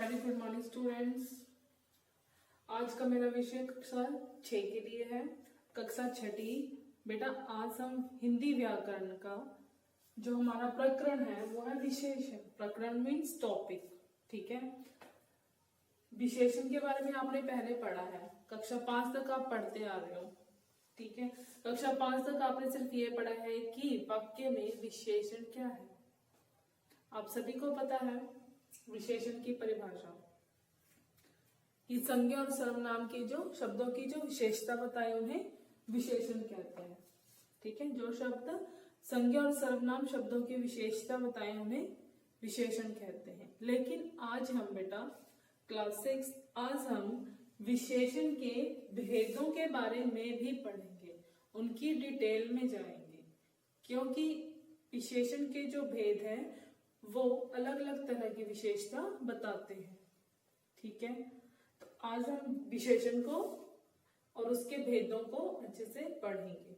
Very good morning students. आज का मेरा विषय कक्षा 6 के लिए है। कक्षा 6ठी। बेटा आज हम हिंदी व्याकरण का जो हमारा प्रकरण है वो है विशेषण। प्रकरण मीन्स टॉपिक, ठीक है। विशेषण के बारे में आपने पहले पढ़ा है, कक्षा 5 तक आप पढ़ते आ रहे हो, ठीक है। कक्षा 5 तक आपने सिर्फ ये पढ़ा है कि वाक्य में विशेषण क्या है। आप सभी को पता है विशेषण की परिभाषा कि संज्ञा और सर्वनाम की जो शब्दों की जो विशेषता बताए उन्हें विशेषण कहते हैं, ठीक है। जो शब्द संज्ञा और सर्वनाम शब्दों की विशेषता बताए उन्हें विशेषण कहते हैं। लेकिन आज हम बेटा क्लास 6 आज हम विशेषण के भेदों के बारे में भी पढ़ेंगे, उनकी डिटेल में जाएंगे, क्योंकि विशेषण के जो भेद है वो अलग अलग तरह की विशेषता बताते हैं, ठीक है। तो आज हम विशेषण को और उसके भेदों को अच्छे से पढ़ेंगे।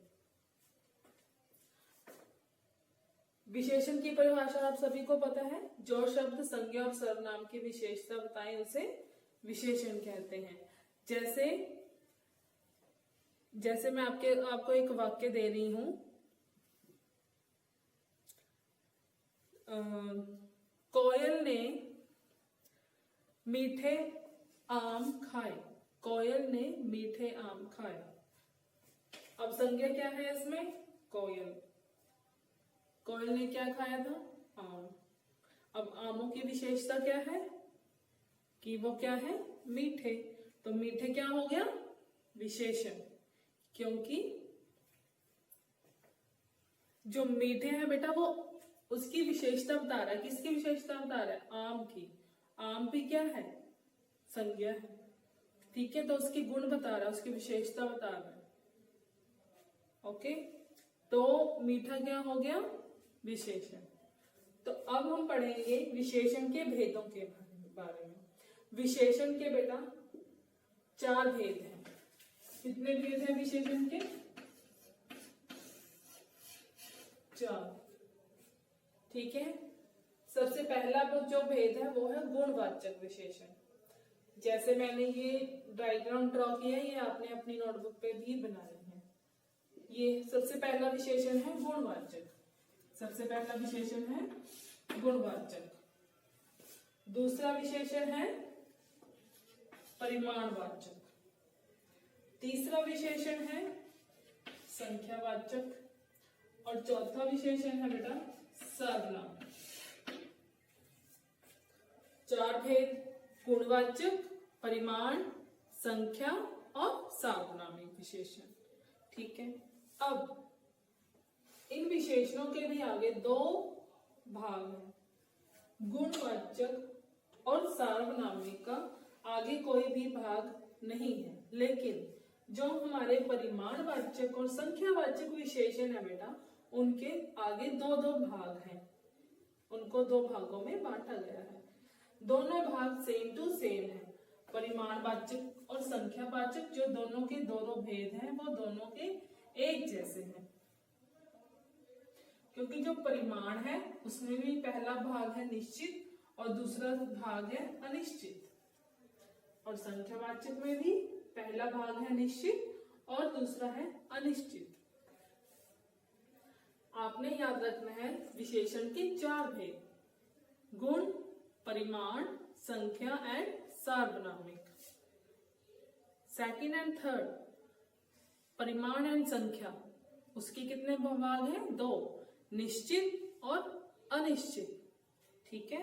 विशेषण की परिभाषा आप सभी को पता है, जो शब्द संज्ञा और सर्वनाम की विशेषता बताए उसे विशेषण कहते हैं। जैसे मैं आपको एक वाक्य दे रही हूं, कोयल ने मीठे आम खाए। कोयल ने मीठे आम खाए। अब संज्ञा क्या है इसमें? कोयल। कोयल ने क्या खाया था? आम। अब आमों की विशेषता क्या है कि वो क्या है? मीठे। तो मीठे क्या हो गया? विशेषण। क्योंकि जो मीठे हैं बेटा वो उसकी विशेषता बता रहा है। किसकी विशेषता बता रहा है? आम की। आम भी क्या है? संज्ञा है, ठीक है। तो उसकी गुण बता रहा है, उसकी विशेषता बता रहा है, ओके। तो मीठा क्या हो गया? विशेषण। तो अब हम पढ़ेंगे विशेषण के भेदों के बारे में। विशेषण के बेटा 4 भेद हैं। कितने भेद हैं विशेषण के? 4, ठीक है। सबसे पहला जो भेद है वो है गुणवाचक विशेषण। जैसे मैंने ये डायग्राम ड्रॉ किया है, ये आपने अपनी नोटबुक पे भी बनाई है। ये सबसे पहला विशेषण है गुणवाचक। सबसे पहला विशेषण है गुणवाचक। दूसरा विशेषण है परिमाणवाचक। तीसरा विशेषण है संख्यावाचक। और चौथा विशेषण है बेटा सर्वनाम। 4 भेद: गुणवाचक, परिमाण, संख्या और सार्वनामिक विशेषण, ठीक है। अब इन विशेषणों के भी आगे 2 भाग हैं। गुणवाचक और सार्वनामिक का आगे कोई भी भाग नहीं है, लेकिन जो हमारे परिमाणवाचक और संख्यावाचक विशेषण है बेटा उनके आगे 2 भाग हैं। उनको 2 भागों में बांटा गया है। दोनों भाग सेम टू सेम है। परिमाणवाचक और संख्यावाचक जो दोनों के दोनों भेद हैं वो दोनों के एक जैसे हैं, क्योंकि जो परिमाण है उसमें भी पहला भाग है निश्चित और दूसरा भाग है अनिश्चित, और संख्यावाचक में भी पहला भाग है निश्चित और दूसरा है अनिश्चित। आपने याद रखना है विशेषण के 4 भेद: गुण, परिमाण, संख्या एंड सार्वनामिक। सेकंड एंड थर्ड, परिमाण एंड संख्या, उसके कितने भाग हैं? 2, निश्चित और अनिश्चित, ठीक है।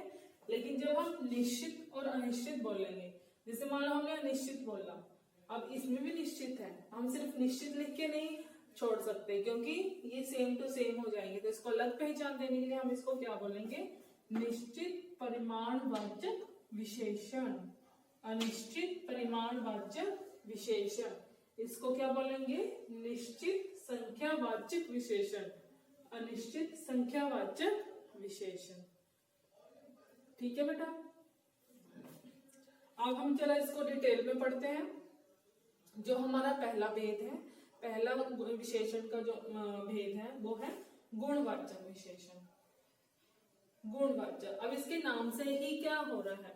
लेकिन जब हम निश्चित और अनिश्चित बोलेंगे, जैसे मान लो हमने अनिश्चित बोला, अब इसमें भी निश्चित है, हम सिर्फ निश्चित लिख के नहीं छोड़ सकते क्योंकि ये सेम टू सेम हो जाएंगे। तो इसको अलग पहचान देने के लिए हम इसको क्या बोलेंगे? निश्चित परिमाणवाचक विशेषण। अनिश्चित परिमाणवाचक विशेषण, इसको क्या बोलेंगे? निश्चित संख्यावाचक विशेषण। अनिश्चित संख्यावाचक विशेषण, ठीक है बेटा। अब हम चला इसको डिटेल में पढ़ते हैं। जो हमारा पहला भेद है, पहला विशेषण का जो भेद है वो है गुणवाचक विशेषण। गुणवाचक, अब इसके नाम से ही क्या हो रहा है?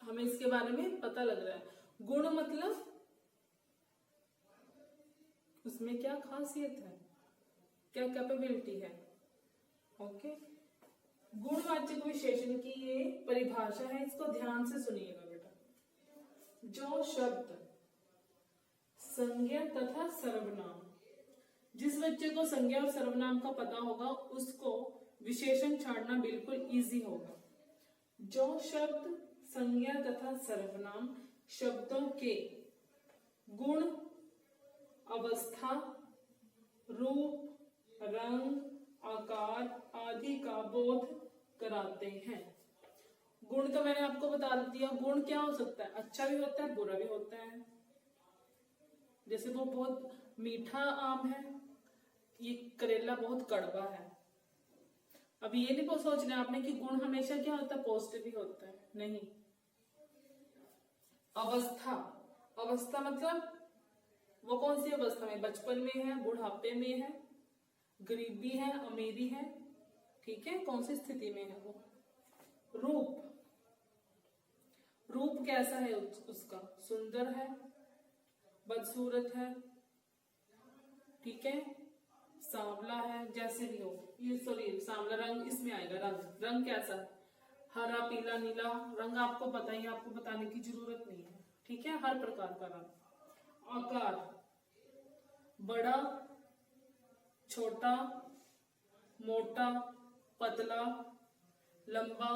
हमें इसके बारे में पता लग रहा है। गुण मतलब उसमें क्या खासियत है, क्या कैपेबिलिटी है। ओके, गुणवाचक विशेषण की ये परिभाषा है, इसको ध्यान से सुनिएगा बेटा। जो शब्द संज्ञा तथा सर्वनाम, जिस बच्चे को संज्ञा और सर्वनाम का पता होगा उसको विशेषण छाड़ना बिल्कुल इजी होगा। जो शब्द संज्ञा तथा सर्वनाम शब्दों के गुण, अवस्था, रूप, रंग, आकार आदि का बोध कराते हैं। गुण तो मैंने आपको बता दिया, गुण क्या हो सकता है, अच्छा भी होता है बुरा भी होता है। जैसे वो बहुत मीठा आम है, ये करेला बहुत कड़वा है। अब ये नहीं सोचना आपने कि गुण हमेशा क्या होता है, पॉजिटिव ही होता है, नहीं। अवस्था, अवस्था मतलब वो कौन सी अवस्था में, बचपन में है, बुढ़ापे में है, गरीबी है, अमीरी है, ठीक है, कौन सी स्थिति में है वो। रूप, रूप कैसा है उसका, सुंदर है, बदसूरत है, ठीक है, सांवला है, जैसे भी हो। ये सॉरी सांवला रंग इसमें आएगा, रंग, रंग कैसा है, हरा, पीला, नीला रंग आपको पता ही, आपको बताने की जरूरत नहीं है, ठीक है, हर प्रकार का रंग। आकार, बड़ा, छोटा, मोटा, पतला, लंबा,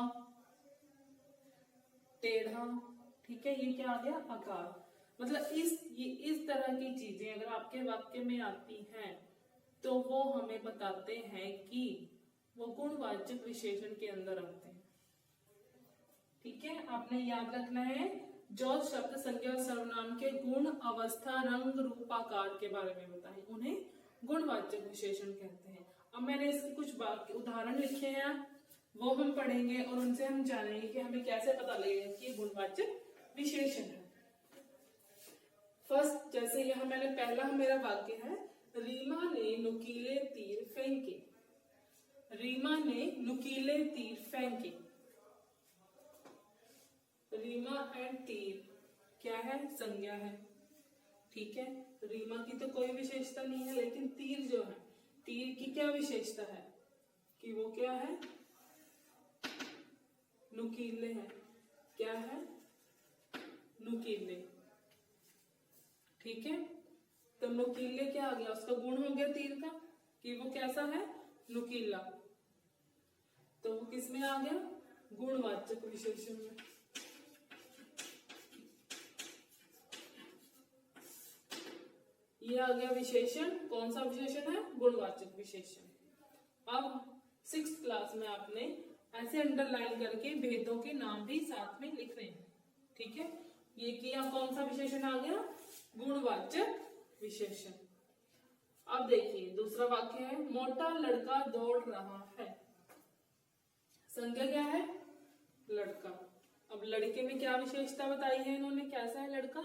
टेढ़ा, ठीक है, ये क्या आ गया, आकार। मतलब इस तरह की चीजें अगर आपके वाक्य में आती हैं तो वो हमें बताते हैं कि वो गुणवाचक विशेषण के अंदर आते हैं, ठीक है। आपने याद रखना है, जो शब्द संज्ञा और सर्वनाम के गुण, अवस्था, रंग, रूप, आकार के बारे में बताएं उन्हें गुणवाचक विशेषण कहते हैं। अब मैंने इसके कुछ उदाहरण लिखे हैं, वो हम पढ़ेंगे और उनसे हम जानेंगे कि हमें कैसे पता लगेगा कि गुणवाचक विशेषण है। फर्स्ट, जैसे यहां मैंने पहला मेरा वाक्य है, रीमा ने नुकीले तीर फेंके। रीमा ने नुकीले तीर फेंके। रीमा एंड तीर क्या है, संज्ञा है, ठीक है। रीमा की तो कोई विशेषता नहीं है, लेकिन तीर जो है, तीर की क्या विशेषता है कि वो क्या है, नुकीले है। क्या है, नुकीले, ठीक है। तो नुकीले क्या आ गया, उसका गुण हो गया तीर का कि वो कैसा है, नुकीला। तो वो किस में आ गया, गुणवाचक विशेषण में। ये आ गया विशेषण, कौन सा विशेषण है, गुणवाचक विशेषण। अब 6th क्लास में आपने ऐसे अंडरलाइन करके भेदों के नाम भी साथ में लिख रहे हैं, ठीक है। ये किया, कौन सा विशेषण आ गया, गुणवाचक विशेषण। अब देखिए दूसरा वाक्य है, मोटा लड़का दौड़ रहा है। संज्ञा क्या है, लड़का। अब लड़के में क्या विशेषता बताई है इन्होंने, कैसा है लड़का,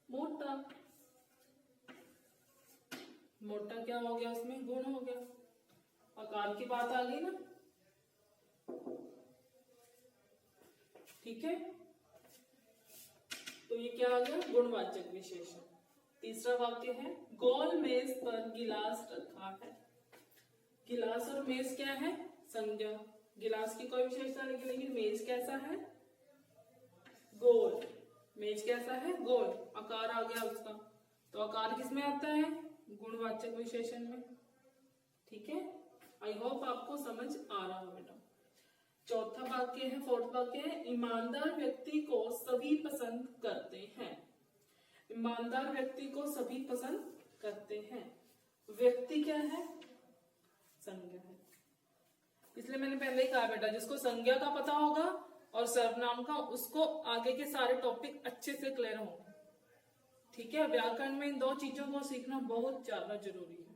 मोटा। मोटा क्या हो गया, उसमें गुण हो गया, आकार की बात आ गई ना, ठीक है। तो ये क्या आ गया, गुणवाचक विशेषण। तीसरा वाक्य है, गोल मेज पर गिलास रखा है। गिलास और मेज क्या है, संज्ञा। गिलास की कोई विशेषता नहीं, लेकिन मेज कैसा है, गोल। मेज कैसा है, गोल, आकार आ गया उसका। तो आकार किसमें आता है, गुणवाचक विशेषण में, ठीक है। आई होप आपको समझ आ रहा हो बेटा। चौथा वाक्य है, 4th वाक्य है, ईमानदार व्यक्ति को सभी पसंद करते हैं। ईमानदार व्यक्ति को सभी पसंद करते हैं। व्यक्ति क्या है, संज्ञा है। इसलिए मैंने पहले ही कहा बेटा, जिसको संज्ञा का पता होगा और सर्वनाम का, उसको आगे के सारे टॉपिक अच्छे से क्लियर होंगे, ठीक है। व्याकरण में इन दो चीजों को सीखना बहुत ज्यादा जरूरी है।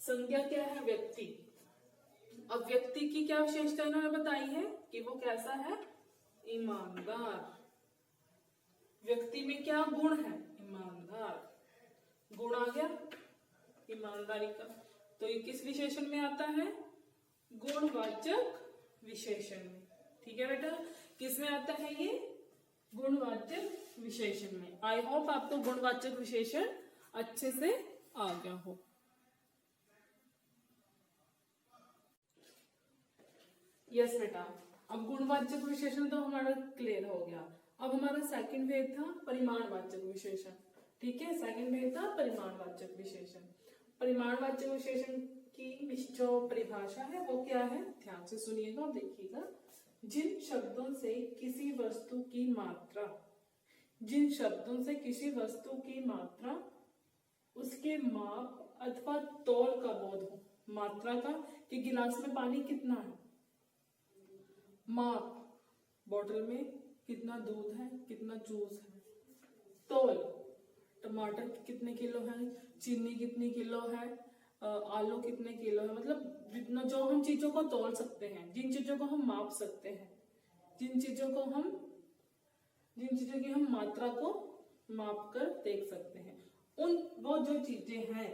संज्ञा क्या है, व्यक्ति। अब व्यक्ति की क्या विशेषता इन्होंने बताई है कि वो कैसा है, ईमानदार। व्यक्ति में क्या गुण है, ईमानदार। गुण आ गया ईमानदारी का, तो ये किस विशेषण में आता है, गुणवाचक विशेषण में, ठीक है बेटा। किसमें आता है ये? गुणवाचक विशेषण में। आई होप आपको गुणवाचक विशेषण अच्छे से आ गया हो। यस बेटा, अब गुणवाचक विशेषण तो हमारा क्लियर हो गया। अब हमारा सेकंड भेद था परिमाणवाचक विशेषण। ठीक है, सेकंड भेद था परिमाणवाचक विशेषण। परिमाणवाचक विशेषण की जो परिभाषा है वो क्या है, ध्यान से सुनिएगा और देखिएगा। जिन शब्दों से किसी वस्तु की मात्रा, जिन शब्दों से किसी वस्तु की मात्रा, उसके माप अथवा तौल का बोध हो। मात्रा का कि गिलास में पानी कितना है, माप बोतल में कितना दूध है, कितना जूस है। तौल, टमाटर कितने किलो है, चीनी कितनी किलो है, आलू कितने किलो है। मतलब जितना जो हम चीजों को तौल सकते हैं, जिन चीजों को हम माप सकते हैं, जिन चीजों की हम मात्रा को माप कर देख सकते हैं, उन वो जो चीजें हैं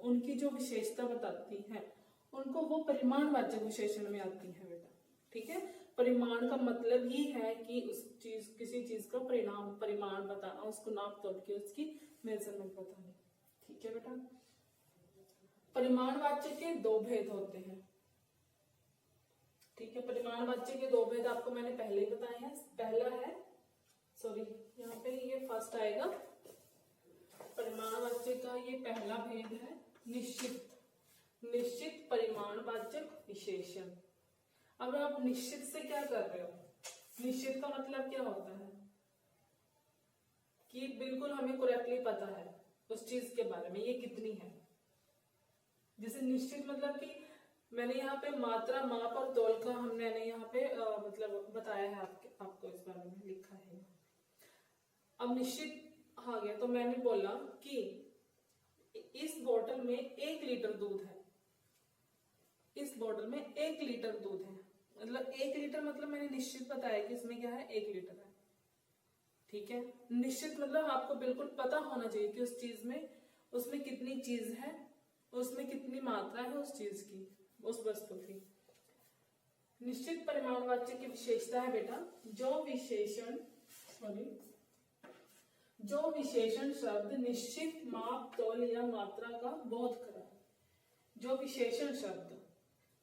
उनकी जो विशेषता बताती है उनको वो परिमाणवाचक विशेषण में आती है बेटा। ठीक है, परिमाण का मतलब ही है कि उस चीज, किसी चीज का परिमाण बताना, उसको नाप तोल के उसकी मेजरमेंट बतानी। ठीक है बेटा, परिमाणवाच्य के दो भेद होते हैं। ठीक है, परिमाणवाच्य के दो भेद आपको मैंने पहले ही बताए हैं। पहला है, सॉरी यहाँ पे ये फर्स्ट आएगा, परिमाणवाच्य का ये पहला भेद है निश्चित परिमाणवाचक विशेषण। अब आप निश्चित से क्या कर रहे हो, निश्चित का मतलब क्या होता है कि बिल्कुल हमें करेक्टली पता है उस चीज के बारे में, ये कितनी है। जैसे निश्चित मतलब कि मैंने यहाँ पे मात्रा, माप और तौल का हमने यहाँ पे मतलब बताया है आपको इस बारे में लिखा है। अब निश्चित आ गया तो मैंने बोला कि इस बोतल में 1 लीटर दूध है, इस बोतल में 1 लीटर दूध है। मतलब 1 लीटर मतलब मैंने निश्चित बताया कि इसमें क्या है, 1 लीटर है। ठीक है, निश्चित मतलब आपको बिल्कुल पता होना चाहिए कि उस चीज में, उसमें कितनी चीज है, उसमें कितनी मात्रा है उस चीज की, उस वस्तु की। निश्चित परिमाणवाच्य की विशेषता है बेटा, जो विशेषण शब्द निश्चित माप, तौल या मात्रा का बोध कराए। जो विशेषण शब्द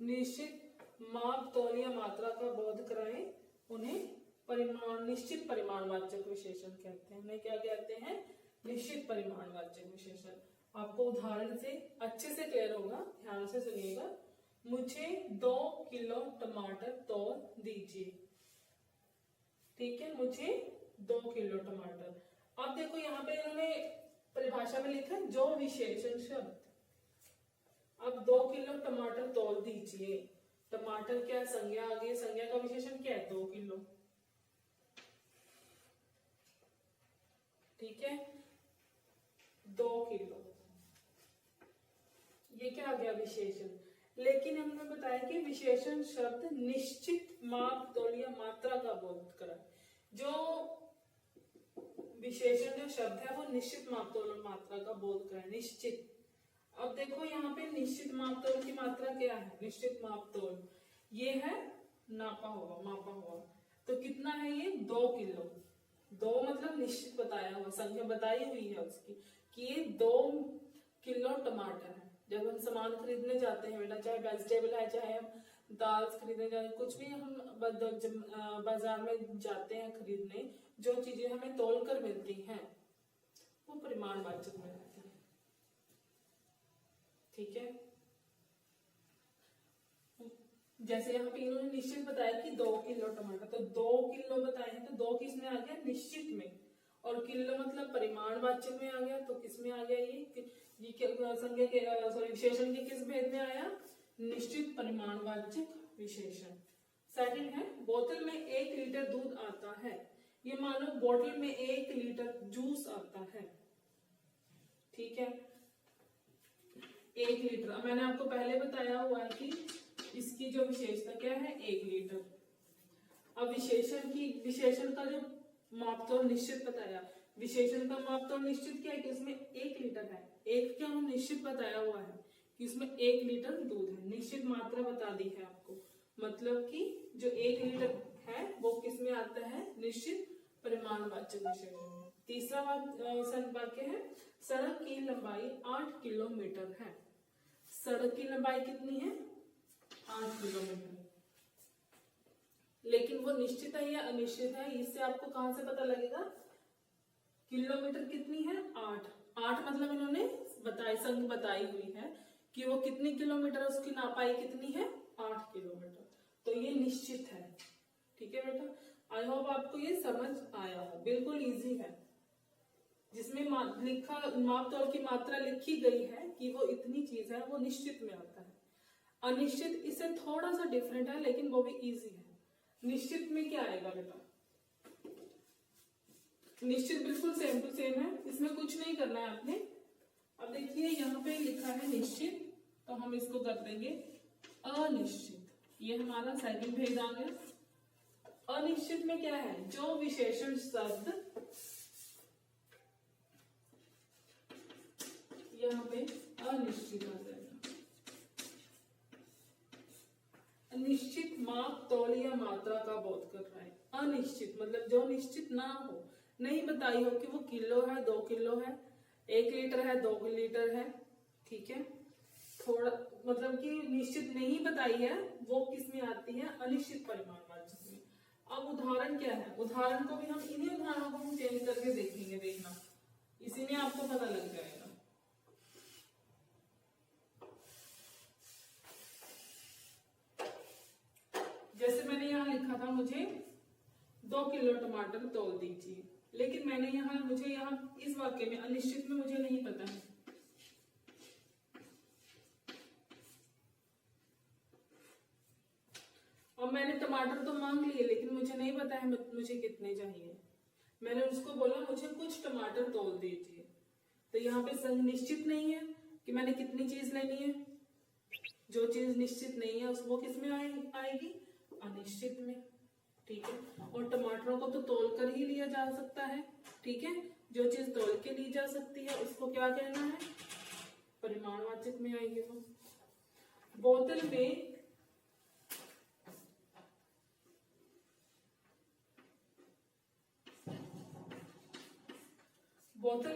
निश्चित माप, तौल या मात्रा का बोध कराए उन्हें निश्चित परिमाणवाचक विशेषण कहते हैं। उन्हें क्या कहते हैं, निश्चित परिमाणवाचक विशेषण। आपको उदाहरण से अच्छे से क्लियर होगा, ध्यान से सुनिएगा। मुझे 2 किलो टमाटर तौल दीजिए। ठीक है, मुझे 2 किलो टमाटर। अब देखो यहाँ पे इन्होंने परिभाषा में लिखा है जो विशेषण शब्द। अब 2 किलो टमाटर तौल दीजिए, टमाटर क्या संज्ञा आ गई, संज्ञा का विशेषण क्या है, 2 किलो। ठीक है, 2 किलो, ये क्या आ गया, विशेषण। लेकिन हमने बताया कि विशेषण शब्द निश्चित माप, तौल या मात्रा का बोध करा। जो विशेषण जो शब्द है वो निश्चित माप, तौल और मात्रा का बोध कराए, निश्चित। अब देखो यहाँ पे निश्चित माप, तौल की मात्रा क्या है, निश्चित माप, तौल ये है नापा हुआ, मापा हुआ। तो कितना है ये, 2 किलो। 2 मतलब निश्चित बताया हुआ, संख्या बताई हुई है उसकी कि ये 2 किलो टमाटर है। जब हम सामान खरीदने जाते हैं बेटा, चाहे वेजिटेबल है, चाहे हम दाल खरीदने जाते, कुछ भी हम बाजार में जाते हैं खरीदने, जो चीजें हमें तौल कर मिलती हैं वो परिमाणवाचक में रहती है। ठीक है, जैसे यहाँ पे इन्होंने निश्चित बताया कि 2 किलो टमाटर, तो 2 किलो बताए हैं, तो 2 किस में आ गया, निश्चित में। और किलो मतलब परिमाणवाचक में आ गया, तो किस में आ गया, ये संज्ञा के सॉरी विशेषण के किस भेद में आया, निश्चित परिमाणवाचक विशेषण। सेकंड है, बोतल में 1 लीटर दूध आता है। ये मानो बोतल में 1 लीटर जूस आता है। ठीक है, 1 लीटर, मैंने आपको पहले बताया हुआ है कि इसकी जो विशेषता क्या है, 1 लीटर। अब विशेषण का जो मापतौल निश्चित बताया, विशेषण का मापतौल निश्चित क्या है कि इसमें 1 लीटर है। एक क्या हम निश्चित बताया हुआ है कि इसमें 1 लीटर दूध है, निश्चित मात्रा बता दी है आपको। मतलब कि जो 1 लीटर है वो किस में आता है, निश्चित परिमाणवाचक विशेषण में। तीसरा वाक्य है सड़क की लंबाई 8 किलोमीटर है। सड़क की लंबाई कितनी है, 8 किलोमीटर। लेकिन वो निश्चित है या अनिश्चित है, इससे आपको कहां से पता लगेगा, किलोमीटर कितनी है, 8। 8 मतलब इन्होंने संख्या बताई हुई है कि वो कितनी किलोमीटर है, उसकी नापाई कितनी है, 8 किलोमीटर। तो ये निश्चित है। ठीक है बेटा, आई होप आपको ये समझ आया हो। बिल्कुल इजी है, जिसमें लिखा माप तौल की मात्रा लिखी गई है कि वो इतनी चीज है, वो निश्चित में आता है। अनिश्चित इससे थोड़ा सा डिफरेंट है, लेकिन वो भी इजी है। निश्चित में क्या आएगा बेटा, निश्चित बिल्कुल सेम टू सेम है, इसमें कुछ नहीं करना है आपने। अब देखिए यहाँ पे लिखा है निश्चित, तो हम इसको कर देंगे अनिश्चित। ये हमारा सेकंड भेद आ गया। अनिश्चित में क्या है, जो विशेषण शब्द यहाँ पे अनिश्चित आ जाएगा। निश्चित माप तौल या मात्रा का बोध कर रहा है। अनिश्चित मतलब जो निश्चित ना हो, नहीं बताई हो कि वो किलो है, 2 किलो है, 1 लीटर है, 2 लीटर है। ठीक है, थोड़ा मतलब कि निश्चित नहीं बताई है, वो किस में आती है, अनिश्चित परिमाणवाचक में। अब उदाहरण क्या है, उदाहरण को भी हम इन्हीं उदाहरणों को हम चेंज करके देखेंगे, देखना, इसी में आपको पता लग जाएगा। जैसे मैंने यहाँ लिखा था मुझे 2 किलो टमाटर तोल दीजिए, लेकिन मैंने मुझे यहाँ इस वाक्य में अनिश्चित में मुझे नहीं पता है, और मैंने टमाटर तो मांग लिए, लेकिन मुझे नहीं पता है मुझे कितने चाहिए। मैंने उसको बोला मुझे कुछ टमाटर तोल दीजिए, तो यहाँ पे निश्चित नहीं है कि मैंने कितनी चीज लेनी है। जो चीज निश्चित नहीं है वो किस में आएगी, अनिश्चित में। ठीक है, और टमाटरों को तो तोल कर ही लिया जा सकता है। ठीक है, जो चीज तोल के ली जा सकती है उसको क्या कहना है, परिमाणवाचक में आएगी वो। बोतल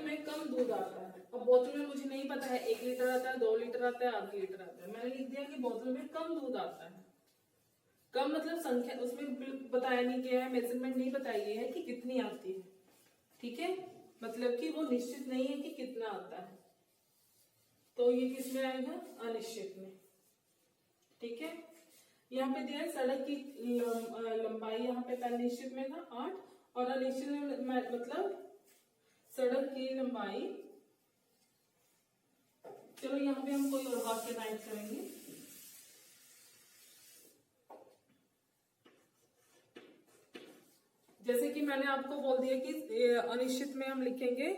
में कम दूध आता है। अब बोतल में मुझे नहीं पता है 1 लीटर आता है, 2 लीटर आता है, आधा लीटर आता है। मैंने लिख दिया कि बोतल में कम दूध आता है। कम मतलब संख्या, उसमें बताया नहीं गया है, मेजरमेंट नहीं बताई गई है कि कितनी आती है। ठीक है, मतलब कि वो निश्चित नहीं है कि कितना आता है, तो ये किस में आएगा, अनिश्चित में। ठीक है, यहाँ पे दिया है सड़क की लंबाई, यहाँ पे पहले निश्चित में था 8, और अनिश्चित में मतलब सड़क की लंबाई। चलो यहाँ पे हम कोई और वाक्य राइट करेंगे। जैसे कि मैंने आपको बोल दिया कि अनिश्चित में हम लिखेंगे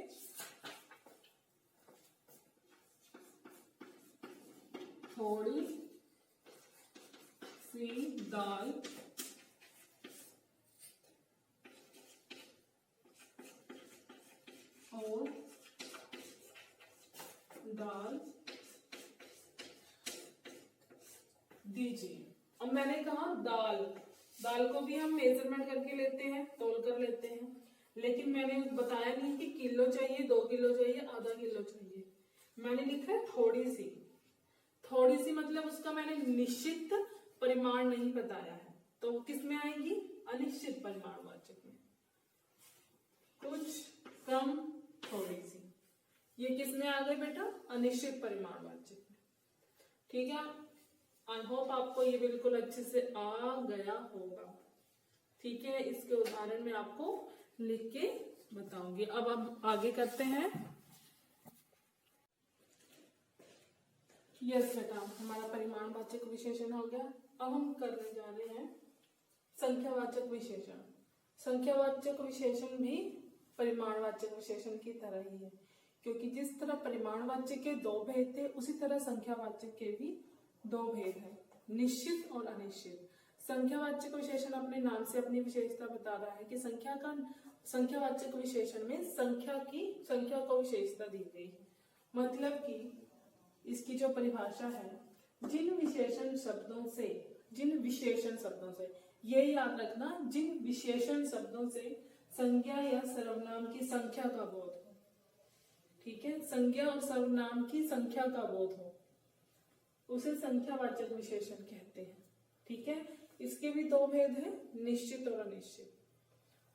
थोड़ी सी दाल और दाल दीजिए। अब मैंने कहा दाल को भी हम मेजरमेंट करके लेते हैं, तोल कर लेते हैं, लेकिन मैंने बताया नहीं कि किलो चाहिए, 2 किलो चाहिए, आधा किलो चाहिए। मैंने लिखा है थोड़ी सी मतलब उसका मैंने निश्चित परिमाण नहीं बताया है, तो वो किस में आएगी, अनिश्चित परिमाणवाचक में। कुछ कम, थोड़ी सी, ये किस में आ गए बेटा, अनिश्चित परिमाणवाचक में। ठीक है, आई होप आपको ये बिल्कुल अच्छे से आ गया होगा। ठीक है, इसके उदाहरण में आपको लिख के बताऊंगी। अब हम आगे करते हैं। यस बेटा, हमारा परिमाणवाचक विशेषण हो गया। अब हम करने जा रहे हैं संख्यावाचक विशेषण। संख्यावाचक विशेषण भी परिमाणवाचक विशेषण की तरह ही है, क्योंकि जिस तरह परिमाणवाचक के 2 भेद थे, उसी तरह संख्यावाचक के भी 2 भेद हैं, निश्चित और अनिश्चित। संख्यावाचक विशेषण अपने नाम से अपनी विशेषता बता रहा है कि संख्यावाचक विशेषण में संख्या को विशेषता दी गई है। मतलब कि इसकी जो परिभाषा है, जिन विशेषण शब्दों से जिन विशेषण शब्दों से, ये याद रखना, जिन विशेषण शब्दों से संज्ञा या सर्वनाम की संख्या का बोध हो। ठीक है, संज्ञा और सर्वनाम की संख्या का बोध हो उसे संख्यावाचक विशेषण कहते हैं। ठीक है, इसके भी दो भेद हैं, निश्चित और अनिश्चित।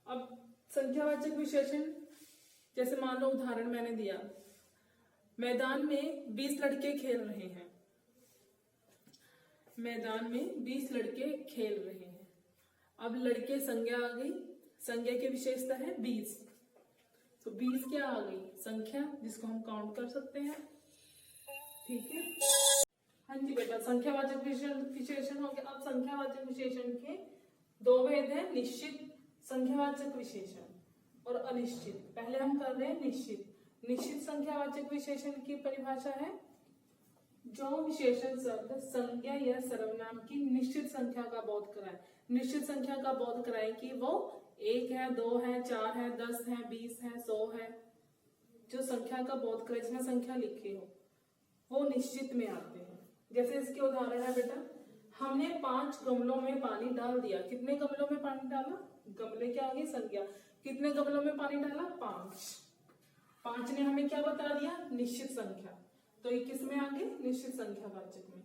अब संख्यावाचक विशेषण, जैसे मान लो उदाहरण मैंने दिया, मैदान में 20 लड़के खेल रहे हैं। मैदान में 20 लड़के खेल रहे हैं। अब लड़के संज्ञा आ गई, संज्ञा की विशेषता है 20, तो 20 क्या आ गई, संख्या जिसको हम काउंट कर सकते हैं। ठीक है, हाँ जी बेटा, संख्यावाचक विशेषण हो गया। अब संख्यावाचक विशेषण के दो भेद हैं, निश्चित संख्यावाचक विशेषण और अनिश्चित। पहले हम कर रहे हैं निश्चित। निश्चित संख्यावाचक विशेषण की परिभाषा है, जो विशेषण शब्द संज्ञा या सर्वनाम की निश्चित संख्या का बोध कराए। निश्चित संख्या का बोध कराए कि वो 1 है, 2 है, 4 है, 10 है, 20 है, 100 है, जो संख्या का बोध करे, जिसमें संख्या लिखी हो, वो निश्चित में आते हैं। जैसे इसके उदाहरण है बेटा, हमने 5 गमलों में पानी डाल दिया। कितने गमलों में पानी डाला, गमले क्या आगे संज्ञा, कितने गमलों में पानी डाला, 5। 5 ने हमें क्या बता दिया, निश्चित संख्या, तो ये किस में आगे, निश्चित संख्यावाचक में।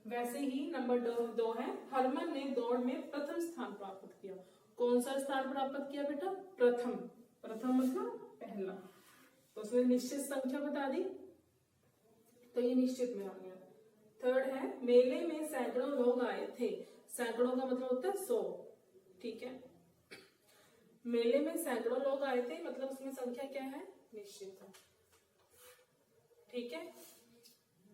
वैसे ही नंबर 2 है, हरमन ने दौड़ में प्रथम स्थान प्राप्त किया। कौन सा स्थान प्राप्त किया बेटा, प्रथम। प्रथम मतलब पहला, तो उसमें निश्चित संख्या बता दी, तो ये निश्चित में आ गया। थर्ड है, मेले में सैकड़ों लोग आए थे। सैकड़ों का मतलब होता है 100। ठीक है, मेले में सैकड़ों लोग आए थे, मतलब उसमें संख्या क्या है, निश्चित है। ठीक है,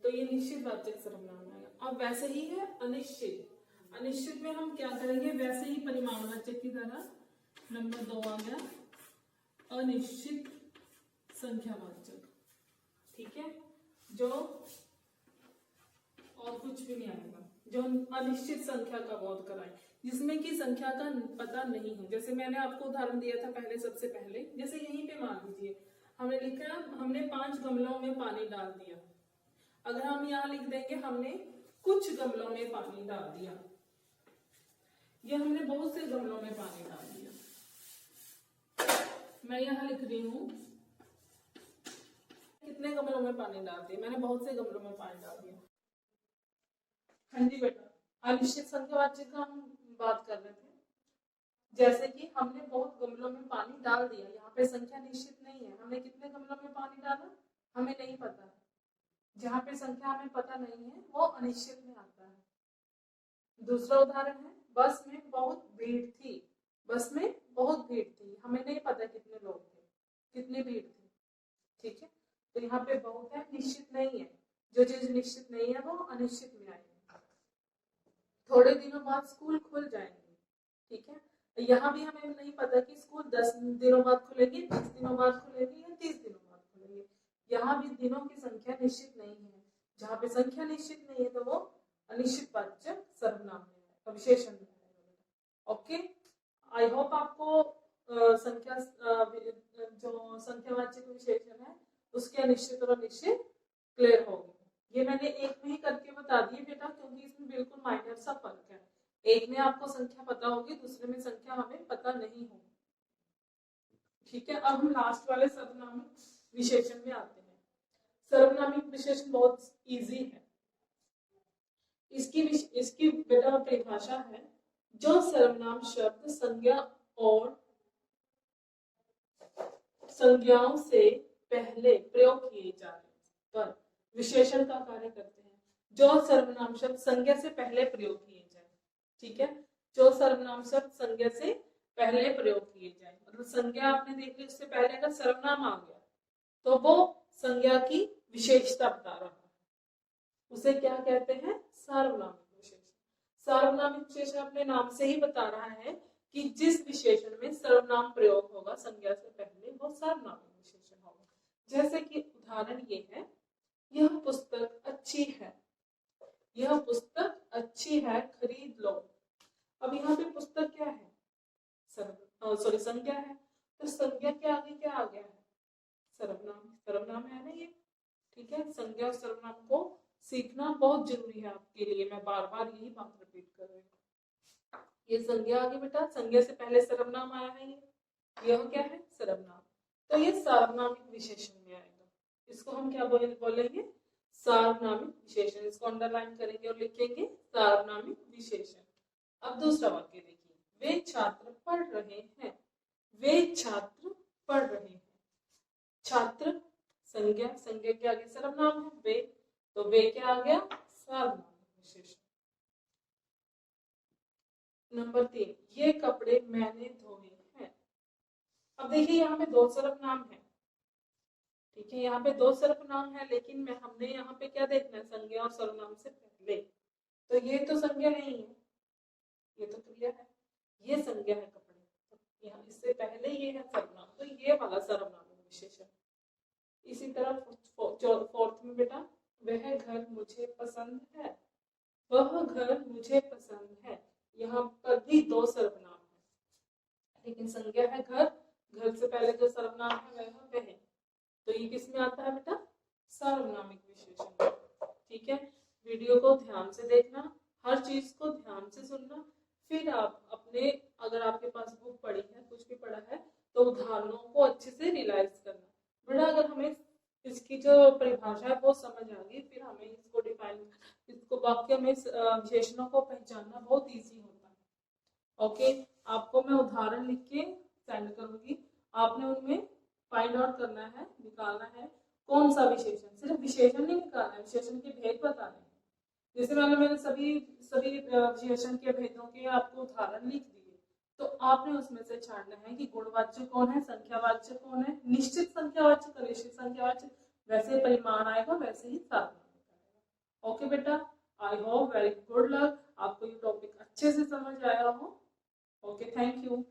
तो ये निश्चित वाचक सर्वनाम है। अब वैसे ही है अनिश्चित। अनिश्चित में हम क्या करेंगे, वैसे ही परिमाणवाचक की तरह नंबर 2 आ गया, अनिश्चित संख्यावाचक। ठीक है, जो और कुछ भी नहीं आएगा, जो अनिश्चित संख्या का बोध कराए, जिसमें कि संख्या का पता नहीं हो। जैसे मैंने आपको उदाहरण दिया था पहले, सबसे पहले, जैसे यहीं पे मान लीजिए हमने लिखा, हमने 5 गमलों में पानी डाल दिया। अगर हम यहाँ लिख देंगे हमने कुछ गमलों में पानी डाल दिया, ये हमने बहुत से गमलों में पानी डाल दिया। मैं यहाँ लिख रही हूँ कितने गमलों में पानी डाल दिया, मैंने बहुत से गमलों में पानी डाल दिया। हाँ जी बेटा, अनिश्चित संख्यावाचक का हम बात कर रहे थे। जैसे कि हमने बहुत गमलों में पानी डाल दिया, यहाँ पे संख्या निश्चित नहीं है, हमने कितने गमलों में पानी डाला हमें नहीं पता है। जहाँ पे संख्या हमें पता नहीं है वो अनिश्चित में आता है। दूसरा उदाहरण है, बस में बहुत भीड़ थी। बस में बहुत भीड़ थी, हमें नहीं पता कितने लोग थे, कितनी भीड़ थी। ठीक है, तो यहाँ पे बहुत है, निश्चित नहीं है। जो चीज निश्चित नहीं है वो अनिश्चित में आएगी। थोड़े दिनों बाद स्कूल खुल जाएंगे। ठीक है, यहाँ भी हमें नहीं पता कि स्कूल 10 दिनों बाद खुलेगी, 20 दिनों बाद खुलेगी या 30 दिनों बाद खुलेगी। यहाँ भी दिनों की संख्या निश्चित नहीं है। जहाँ पे संख्या निश्चित नहीं है तो वो अनिश्चित वाचक सर्वनाम में है, विशेषण में है। ओके, आई होप आपको संख्या जो संख्यावाचक विशेषण है उसके अनिश्चित और अनिश्चित क्लियर होगी। ये मैंने एक में ही करके बता दिए बेटा, क्योंकि इसमें बिल्कुल माइनर सा फर्क है। एक में आपको संख्या पता होगी, दूसरे में संख्या हमें पता नहीं होगी। ठीक है, अब हम लास्ट वाले सर्वनामिक विशेषण में आते हैं। सर्वनामिक विशेषण बहुत इजी है। इसकी बेटा परिभाषा है, जो सर्वनाम शब्द संज्ञा और संज्ञाओं से पहले प्रयोग किए जाने पर विशेषण का कार्य करते हैं। जो सर्वनाम शब्द संज्ञा से पहले प्रयोग किए जाए। ठीक है, जो सर्वनाम शब्द संज्ञा से पहले प्रयोग किए जाए, मतलब संज्ञा आपने देख ली, उससे पहले अगर सर्वनाम आ गया तो वो संज्ञा की विशेषता बता रहा है, उसे क्या कहते हैं, सार्वनामिक विशेषण। सार्वनामिक विशेषण अपने नाम से ही बता रहा है कि जिस विशेषण में सर्वनाम प्रयोग होगा संज्ञा से पहले वो सार्वनामिक विशेषण होगा। जैसे कि उदाहरण ये है, यह पुस्तक अच्छी है। यह पुस्तक अच्छी है, खरीद लो। अब यहाँ पे पुस्तक क्या है, संज्ञा है, तो संज्ञा के आगे क्या आ गया है, सर्वनाम। सर्वनाम है ना ये। ठीक है, संज्ञा और सर्वनाम को सीखना बहुत जरूरी है आपके लिए। मैं बार बार यही बात रिपीट कर रही हूँ। ये संज्ञा आ गई बेटा, संज्ञा से पहले सर्वनाम आया है, यह क्या है? सर्वनाम। तो ये सार्वनामिक विशेषण में आएगा। इसको हम क्या बोलेंगे? सार्वनामिक विशेषण। इसको अंडरलाइन करेंगे और लिखेंगे सार्वनामिक विशेषण। अब दूसरा वाक्य देखिए, वे छात्र पढ़ रहे हैं। वे छात्र पढ़ रहे हैं। छात्र संज्ञा, संज्ञा के आगे सर्वनाम है वे, तो वे क्या आ गया? सार्वनामिक विशेषण। नंबर 3, ये कपड़े मैंने धोए हैं। अब देखिए यहाँ पे दो सर्वनाम है, ठीक है, यहाँ पे दो सर्वनाम है, लेकिन हमने यहाँ पे क्या देखना है? संज्ञा और सर्वनाम से पहले। तो ये तो संज्ञा नहीं है, ये तो क्रिया है, ये संज्ञा है कपड़े, तो यहाँ इससे पहले ये है सर्वनाम, तो ये वाला सर्वनामिक विशेषण। इसी तरह फोर्थ में बेटा, वह घर मुझे पसंद है। वह घर मुझे पसंद है, यहाँ पर भी दो सर्वनाम है, लेकिन संज्ञा है घर, घर से पहले जो सर्वनाम है वह। तो ये किस में आता है बेटा? सार्वनामिक विशेषण। ठीक है, वीडियो को ध्यान से देखना, हर चीज को ध्यान से सुनना, फिर आप अपने, अगर आपके पास बुक पढ़ी है, कुछ भी पढ़ा है, तो उदाहरणों को अच्छे से रियलाइज करना। बेटा अगर हमें इसकी जो परिभाषा है वो समझ आ गई, फिर हमें इसको डिफाइन, इसको वाक्य में विशेषणों को पहचानना बहुत ईजी होता है। ओके, आपको मैं उदाहरण लिख के सेंड करूंगी, आपने उनमें फाइंड आउट करना है, निकालना है कौन सा विशेषण। सिर्फ विशेषण नहीं निकालना है, विशेषण के भेद बताने हैं। जैसे मैंने सभी विशेषण के भेदों के आपको उदाहरण लिख दिए, तो आपने उसमें से छानना है कि गुणवाच्य कौन है, संख्यावाच्य कौन है, निश्चित संख्यावाच्य, कनिष्ठ संख्यावाच्य, वैसे परिमाण आएगा वैसे ही सार्वनामिक आएगा। ओके बेटा, I hope very good luck, आपको ये टॉपिक अच्छे से समझ आया हो। Okay, thank you.